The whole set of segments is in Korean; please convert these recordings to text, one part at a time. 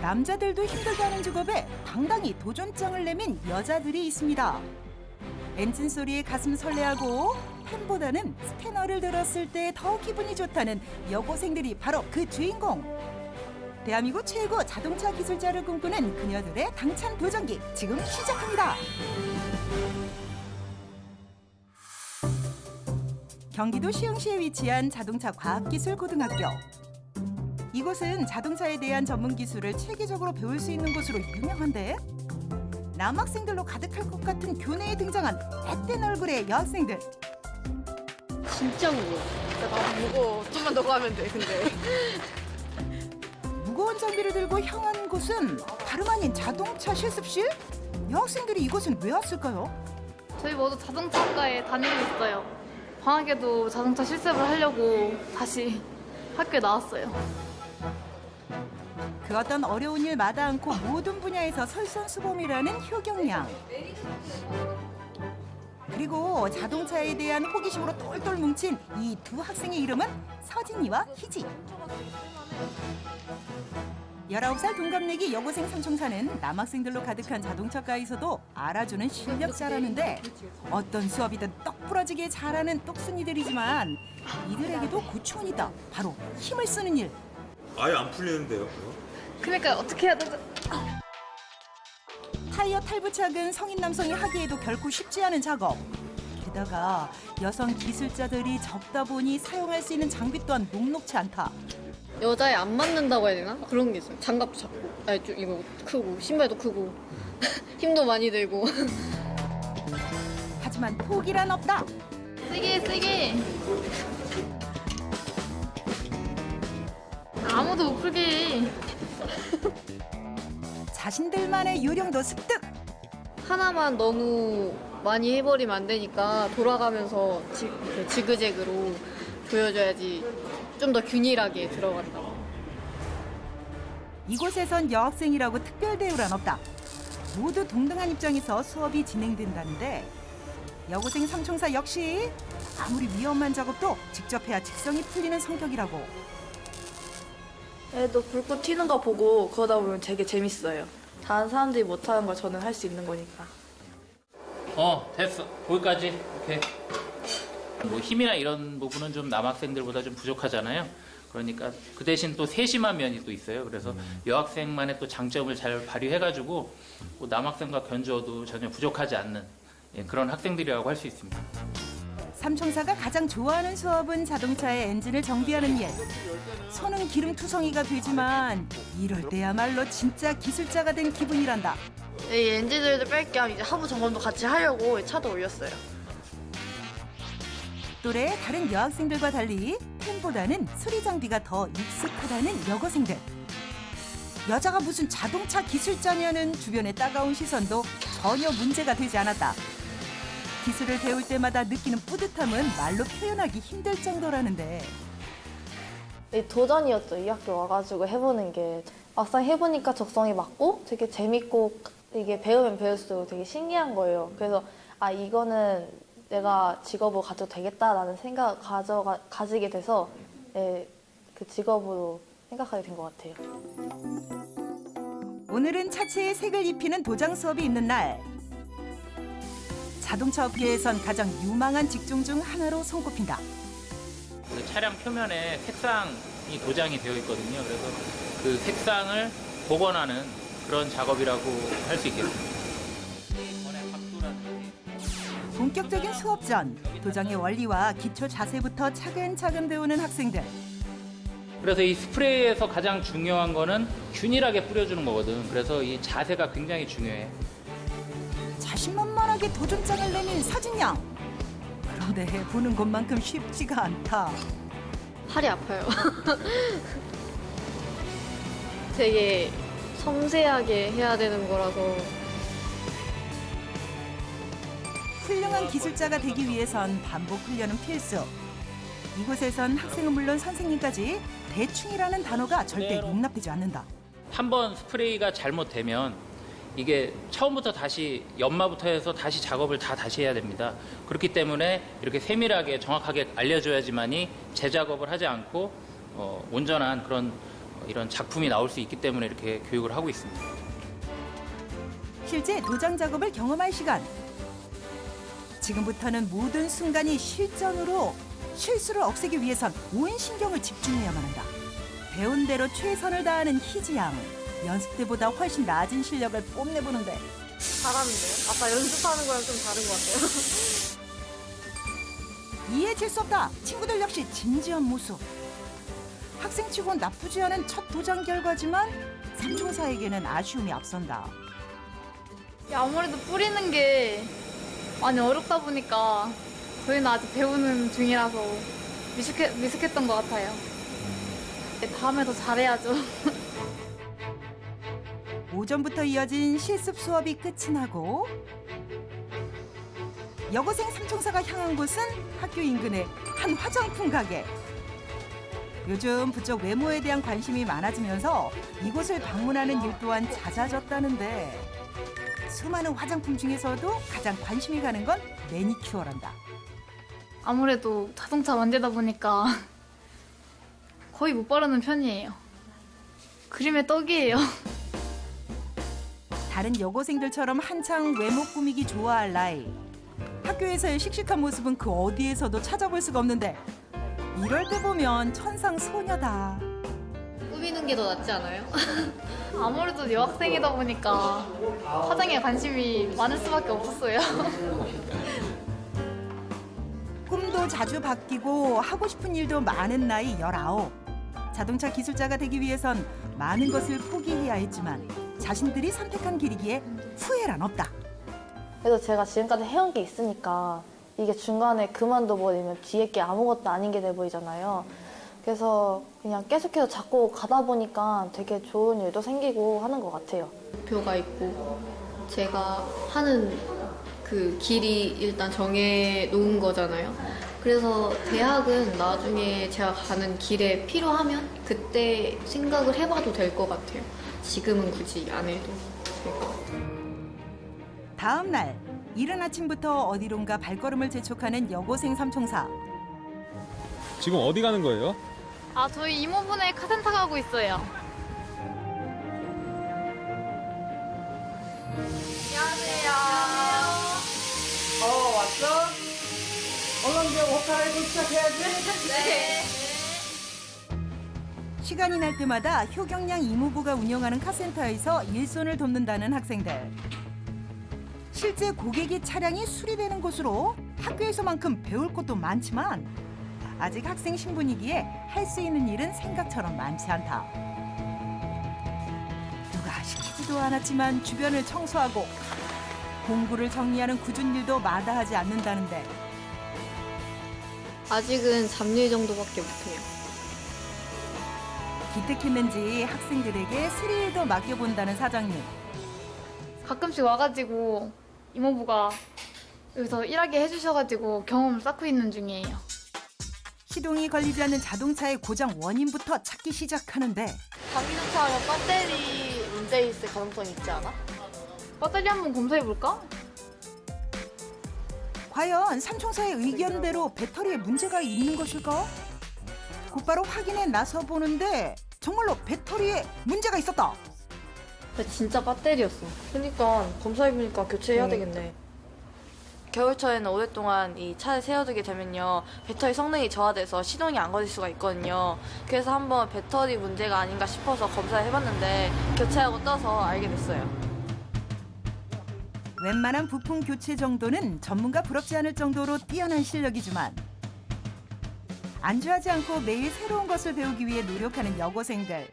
남자들도 힘들다는 직업에 당당히 도전장을 내민 여자들이 있습니다. 엔진 소리에 가슴 설레하고 펜보다는 스패너를 들었을 때 더 기분이 좋다는 여고생들이 바로 그 주인공. 대한민국 최고 자동차 기술자를 꿈꾸는 그녀들의 당찬 도전기 지금 시작합니다. 경기도 시흥시에 위치한 자동차 과학기술고등학교. 이곳은 자동차에 대한 전문 기술을 체계적으로 배울 수 있는 곳으로 유명한데 남학생들로 가득할 것 같은 교내에 등장한 앳된 얼굴의 여학생들. 진짜 무거워. 나도 무거워. 좀만 더 가면 돼, 근데. 무거운 장비를 들고 향한 곳은 다름 아닌 자동차 실습실? 여학생들이 이곳은 왜 왔을까요? 저희 모두 자동차학과에 다니고 있어요. 방학에도 자동차 실습을 하려고 다시 학교에 나왔어요. 그 어떤 어려운 일 마다 않고 모든 분야에서 설선수범이라는 효경양. 그리고 자동차에 대한 호기심으로 똘똘 뭉친 이 두 학생의 이름은 서진이와 희지. 19살 동갑내기 여고생 삼총사는 남학생들로 가득한 자동차과에서도 알아주는 실력자라는데 어떤 수업이든 떡 부러지게 잘하는 똑순이들이지만 이들에게도 고충은 있다. 바로 힘을 쓰는 일. 아예 안 풀리는데요, 그거? 그러니까 어떻게 해야 되죠? 타이어 탈부착은 성인 남성이 하기에도 결코 쉽지 않은 작업. 게다가 여성 기술자들이 적다 보니 사용할 수 있는 장비 또한 녹록치 않다. 여자에 안 맞는다고 해야 되나? 그런 게 있어요. 장갑도 작고, 아니 좀 이거 크고, 신발도 크고, 힘도 많이 들고. 하지만 포기란 없다. 세게. 아무도 못 풀게. 자신들만의 요령도 습득. 하나만 너무 많이 해버리면 안 되니까 돌아가면서 지그재그로 보여줘야지 좀 더 균일하게 들어간다고. 이곳에선 여학생이라고 특별 대우란 없다. 모두 동등한 입장에서 수업이 진행된다는데 여고생 삼총사 역시 아무리 위험한 작업도 직접 해야 직성이 풀리는 성격이라고. 애도 불꽃 튀는 거 보고 그러다 보면 되게 재밌어요. 다른 사람들이 못하는 걸 저는 할 수 있는 거니까. 됐어. 거기까지. 오케이. 뭐 힘이나 이런 부분은 좀 남학생들보다 좀 부족하잖아요. 그러니까 그 대신 또 세심한 면이 또 있어요. 그래서 여학생만의 또 장점을 잘 발휘해가지고 뭐 남학생과 견주어도 전혀 부족하지 않는 그런 학생들이라고 할 수 있습니다. 삼총사가 가장 좋아하는 수업은 자동차의 엔진을 정비하는 일. 손은 기름투성이가 되지만 이럴 때야말로 진짜 기술자가 된 기분이란다. 이 엔진오일도 뺄 겸 이제 하부 점검도 같이 하려고 차도 올렸어요. 또래 다른 여학생들과 달리 펜보다는 수리 장비가 더 익숙하다는 여고생들. 여자가 무슨 자동차 기술자냐는 주변의 따가운 시선도 전혀 문제가 되지 않았다. 기술을 배울 때마다 느끼는 뿌듯함은 말로 표현하기 힘들 정도라는데 도전이었죠. 이 학교 와가지고 해보는 게 막상 해보니까 적성이 맞고 되게 재밌고 이게 배우면 배울수록 되게 신기한 거예요. 그래서 이거는 내가 직업으로 가져도 되겠다라는 생각 가지게 돼서 그 직업으로 생각하게 된 것 같아요. 오늘은 차체에 색을 입히는 도장 수업이 있는 날. 자동차 업계에선 가장 유망한 직종 중 하나로 손꼽힌다. 그 차량 표면에 색상이 도장이 되어 있거든요. 그래서 그 색상을 복원하는 그런 작업이라고 할 수 있겠습니다. 본격적인 수업 전 도장의 원리와 기초 자세부터 차근차근 배우는 학생들. 그래서 이 스프레이에서 가장 중요한 거는 균일하게 뿌려주는 거거든. 그래서 이 자세가 굉장히 중요해. 자신만만하게 도전장을 내민 서진양. 그런데 보는 것만큼 쉽지가 않다. 팔이 아파요. 되게 섬세하게 해야 되는 거라서. 훌륭한 기술자가 되기 위해선 반복 훈련은 필수. 이곳에선 학생은 물론 선생님까지 대충이라는 단어가 절대 용납되지 않는다. 한 번 스프레이가 잘못되면 이게 처음부터 다시 연마부터 해서 다시 작업을 다시 해야 됩니다. 그렇기 때문에 이렇게 세밀하게 정확하게 알려줘야지만이 재작업을 하지 않고 온전한 그런 이런 작품이 나올 수 있기 때문에 이렇게 교육을 하고 있습니다. 실제 도장 작업을 경험할 시간. 지금부터는 모든 순간이 실전으로 실수를 없애기 위해선 온 신경을 집중해야만 한다. 배운 대로 최선을 다하는 희지 양. 연습 때보다 훨씬 낮은 실력을 뽐내보는데 잘하는데요? 아까 연습하는 거랑 좀 다른 것 같아요. 이해질 수 없다. 친구들 역시 진지한 모습. 학생치곤 나쁘지 않은 첫 도장 결과지만 삼총사에게는 아쉬움이 앞선다. 아무래도 뿌리는 게 많이 어렵다 보니까 저희는 아직 배우는 중이라서 미숙했던 것 같아요. 다음에 더 잘해야죠. 오전부터 이어진 실습 수업이 끝이 나고 여고생 삼총사가 향한 곳은 학교 인근의 한 화장품 가게. 요즘 부쩍 외모에 대한 관심이 많아지면서 이곳을 방문하는 일 또한 잦아졌다는데 수많은 화장품 중에서도 가장 관심이 가는 건 매니큐어란다. 아무래도 자동차 만지다 보니까 거의 못 바르는 편이에요. 그림의 떡이에요. 다른 여고생들처럼 한창 외모 꾸미기 좋아할 나이. 학교에서의 씩씩한 모습은 그 어디에서도 찾아볼 수가 없는데 이럴 때 보면 천상 소녀다. 꾸미는 게 더 낫지 않아요? 아무래도 여학생이다 보니까 화장에 관심이 많을 수밖에 없었어요. 꿈도 자주 바뀌고 하고 싶은 일도 많은 나이 19. 자동차 기술자가 되기 위해선 많은 것을 포기해야 했지만 자신들이 선택한 길이기에 후회란 없다. 그래도 제가 지금까지 해온 게 있으니까 이게 중간에 그만둬버리면 뒤에 게 아무것도 아닌 게 돼 보이잖아요. 그래서 그냥 계속해서 자꾸 가다 보니까 되게 좋은 일도 생기고 하는 것 같아요. 목표가 있고 제가 하는 그 길이 일단 정해 놓은 거잖아요. 그래서 대학은 나중에 제가 가는 길에 필요하면 그때 생각을 해봐도 될 것 같아요. 지금은 굳이 안 해도 될 것 같아요. 다음 날 이른 아침부터 어디론가 발걸음을 재촉하는 여고생 삼총사. 지금 어디 가는 거예요? 아, 저희 이모분의 카센터 가고 있어요. 시간이 날 때마다 효경양 이모부가 운영하는 카센터에서 일손을 돕는다는 학생들. 실제 고객의 차량이 수리되는 곳으로 학교에서만큼 배울 것도 많지만 아직 학생 신분이기에 할 수 있는 일은 생각처럼 많지 않다. 누가 시키지도 않았지만 주변을 청소하고 공구를 정리하는 굳은 일도 마다하지 않는다는데 아직은 잡일 정도밖에 못해요. 기특했는지 학생들에게 수리일도 맡겨본다는 사장님. 가끔씩 와가지고 이모부가 여기서 일하게 해주셔가지고 경험을 쌓고 있는 중이에요. 시동이 걸리지 않는 자동차의 고장 원인부터 찾기 시작하는데 전기차하면 배터리 문제 있을 가능성이 있지 않아? 배터리 한번 검사해볼까? 과연 삼총사의 의견대로 배터리에 문제가 있는 것일까? 곧바로 확인에 나서 보는데 정말로 배터리에 문제가 있었다. 진짜 배터리였어. 그러니까 검사해보니까 교체해야 되겠네. 겨울철에는 오랫동안 이 차를 세워두게 되면요 배터리 성능이 저하돼서 시동이 안 걸릴 수가 있거든요. 그래서 한번 배터리 문제가 아닌가 싶어서 검사를 해봤는데 교체하고 떠서 알게 됐어요. 웬만한 부품 교체 정도는 전문가 부럽지 않을 정도로 뛰어난 실력이지만 안주하지 않고 매일 새로운 것을 배우기 위해 노력하는 여고생들.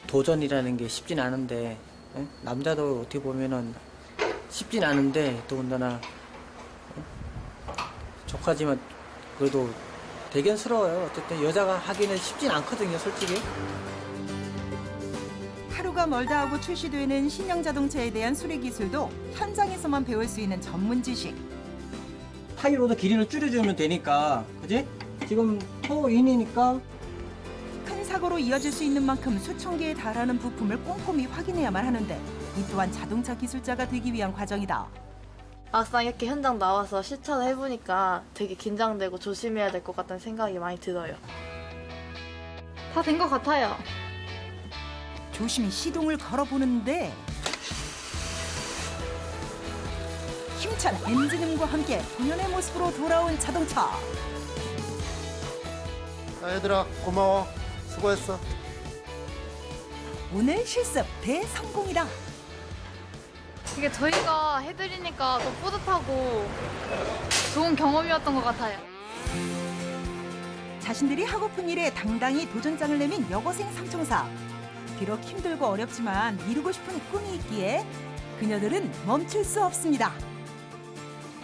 도전이라는 게 쉽진 않은데 남자도 어떻게 보면은 쉽진 않은데 더군다나 조카지만 그래도 대견스러워요. 어쨌든 여자가 하기는 쉽진 않거든요, 솔직히. 하루가 멀다 하고 출시되는 신형 자동차에 대한 수리 기술도 현장에서만 배울 수 있는 전문 지식. 타이로도 길이를 줄여주면 되니까, 그지? 지금 토인이니까 큰 사고로 이어질 수 있는 만큼 수천 개에 달하는 부품을 꼼꼼히 확인해야만 하는데 이 또한 자동차 기술자가 되기 위한 과정이다. 막상 이렇게 현장 나와서 실천을 해보니까 되게 긴장되고 조심해야 될 것 같다는 생각이 많이 들어요. 다 된 것 같아요. 조심히 시동을 걸어보는데 힘찬 엔진음과 함께 본연의 모습으로 돌아온 자동차. 얘들아 고마워. 수고했어. 오늘 실습 대성공이다. 이게 저희가 해드리니까 더 뿌듯하고 좋은 경험이었던 것 같아요. 자신들이 하고픈 일에 당당히 도전장을 내민 여고생 삼총사. 비록 힘들고 어렵지만 이루고 싶은 꿈이 있기에 그녀들은 멈출 수 없습니다.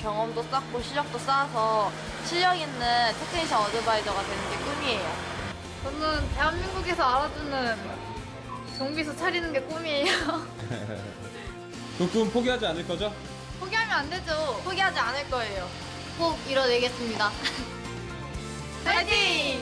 경험도 쌓고 실력도 쌓아서 실력 있는 테크니션 어드바이저가 되는 게 꿈이에요. 저는 대한민국에서 알아주는 정비소 차리는 게 꿈이에요. 그 꿈 포기하지 않을 거죠? 포기하면 안 되죠. 포기하지 않을 거예요. 꼭 이뤄내겠습니다. 파이팅!